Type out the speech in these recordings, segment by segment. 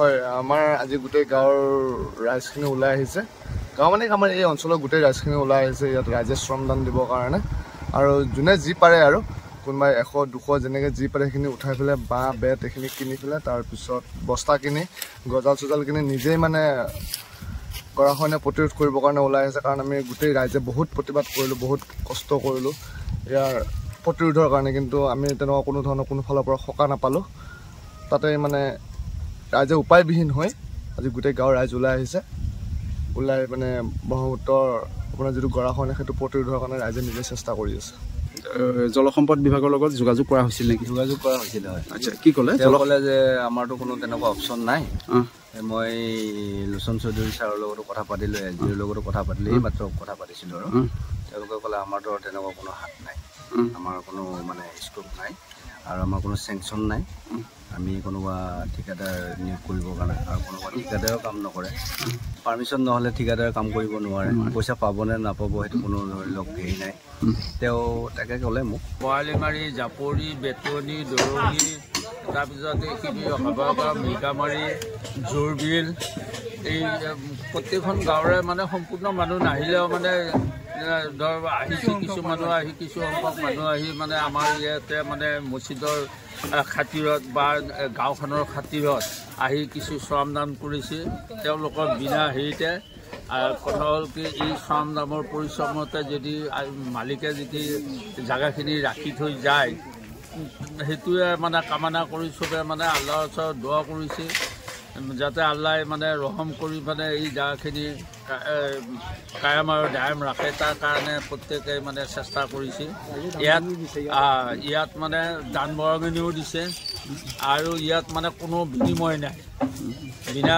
হয় আমাৰ আজি গোটেই গাঁৱৰ ৰাইজখিনি ওলাই আহিছে গাঁও মানে আমাৰ এই অঞ্চলৰ গোটেই ৰাইজখিনি ওলাই আহিছে ইয়াত ৰাইজে শ্ৰমদান দিবৰ কাৰণে আৰু যোনে যি পাৰে আৰু কোনোবাই 100-200 যেনেকৈ যি পাৰে সেইখিনি উঠাই পেলাই বাঁহ বেত এইখিনি কিনি পেলাই তাৰপিছত বস্তা কিনি গজাল চজাল কিনি নিজেই মানে গৰাখহনীয়া প্ৰতিৰোধ কৰিবৰ কাৰণে ওলাই আহিছে কাৰণ আমি গোটেই ৰাইজে বহুত প্ৰতিবাদ কৰিলোঁ বহুত কষ্ট কৰিলোঁ ইয়াৰ প্ৰতিৰোধৰ কাৰণে কিন্তু আমি তেনেকুৱা কোনো ধৰণৰ কোনো ফালৰ পৰা সকাহ নাপালোঁ তাতে মানে ৰাইজে উপায়বিহীন হৈ আজি গোটেই গাঁৱৰ ৰাইজ ওলাই আহিছে ওলাই মানে ব্ৰহ্মপুত্ৰৰ আপোনাৰ যিটো গৰাখহনীয়া সেইটো প্ৰতিৰোধৰ কাৰণে ৰাইজে নিজে চেষ্টা কৰি আছে জলসম্পদ বিভাগৰ লগত যোগাযোগ কৰা হৈছিল নেকি যোগাযোগ কৰা হৈছিল হয় আচ্ছা কি ক'লে ক'লে যে আমাৰতো কোনো তেনেকুৱা অপশ্যন নাই মই লোচন চৌধুৰী ছাৰৰ লগতো কথা পাতিলোঁ এছডিঅ'ৰ লগতো কথা পাতিলোঁ এই মাত্ৰ কথা পাতিছিলোঁ আৰু তেওঁলোকে ক'লে আমাৰতো তেনেকুৱা কোনো হাত নাই আমাৰ কোনো মানে স্কোপ নাই আৰু আমাৰ কোনো চেংচন নাই আমি কোনোবা ঠিকাদাৰ নিয়োগ কৰিবৰ কাৰণে আৰু কোনোবা ঠিকাদাৰেও কাম নকৰে পাৰ্মিশ্যন নহ'লে ঠিকাদাৰে কাম কৰিব নোৱাৰে পইচা পাবনে নাপাব সেইটো কোনো ধৰি লওক হেৰি নাই তেওঁ তাকে ক'লে মোক বৰালিমাৰী জাপৰি বেতনি দৰঙি তাৰপিছত এইখিনি হাবাগাঁও মিকামাৰী জোৰবিল এই প্ৰত্যেকখন গাঁৱৰে মানে সম্পূৰ্ণ মানুহ নাহিলেও মানে ধৰ আহিছে কিছু মানুহ আহি কিছু সংখ্যক মানুহ আহি মানে আমাৰ ইয়াতে মানে মছজিদৰ খাতিৰত বা গাঁওখনৰ খাতিৰত আহি কিছু শ্ৰমদান কৰিছে তেওঁলোকৰ বিনা হেৰিতে কথা হ'ল কি এই শ্ৰমদানৰ পৰিশ্ৰমতে যদি মালিকে যদি জেগাখিনি ৰাখি থৈ যায় সেইটোৱে মানে কামনা কৰি চবে মানে আল্লাহৰ ওচৰত দোৱা কৰিছে যাতে আল্লাহে মানে ৰহম কৰি মানে এই জেগাখিনি কায়াম আৰু দায়াম ৰাখে তাৰ কাৰণে প্ৰত্যেকে মানে চেষ্টা কৰিছে ইয়াত মানে দান বৰঙণিও দিছে আৰু ইয়াত মানে কোনো বিনিময় নাই বিনা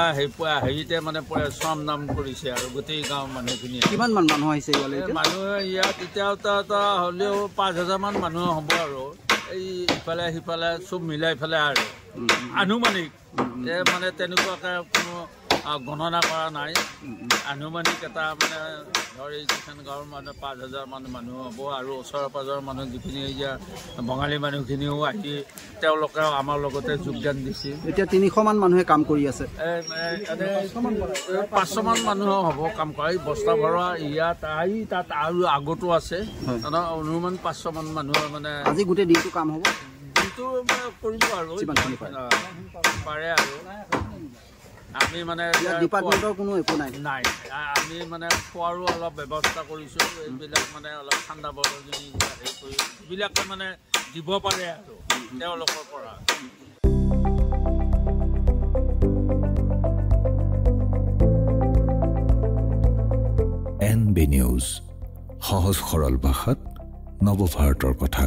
হেৰিতে মানে শ্ৰম নাম কৰিছে আৰু গোটেই গাঁৱৰ মানুহখিনি কিমানমান মানুহ আহিছে মানুহে ইয়াত এতিয়া হ'লেও 5,000 মান মানুহ হ'ব আৰু এই ইফালে সিফালে চব মিলাই পেলাই আৰু আনুমানিক মানে তেনেকুৱাকৈ কোনো গণনা কৰা নাই আনুমানিক এটা মানে ধৰ এইকেইখন গাঁৱৰ মানে 5,000 মান মানুহ হ'ব আৰু ওচৰৰ পাজৰৰ মানুহ যিখিনি এতিয়া বঙালী মানুহখিনিও আহি তেওঁলোকেও আমাৰ লগতে যোগদান দিছে এতিয়া 300 মান মানুহে কাম কৰি আছে 500 মান মানুহ হ'ব কাম কৰা এই বস্তা ভৰোৱা ইয়াত আহি তাত আৰু আগতো আছে অনুমান 500 মান মানুহৰ মানে আজি গোটেই দিনটো কাম হ'ব দিনটো কৰিব আৰু পাৰে আৰু আমি মানে ডিপাৰ্টমেণ্টৰ কোনো একো নাই আমি মানে খোৱাৰো অলপ ব্যৱস্থা কৰিছোঁ এইবিলাক মানে অলপ ঠাণ্ডা বতৰ যদি হেৰি কৰি এইবিলাকে মানে দিব পাৰে আৰু তেওঁলোকৰ পৰা NB নিউজ সহজ সৰল ভাষাত নৱভাৰতৰ কথা।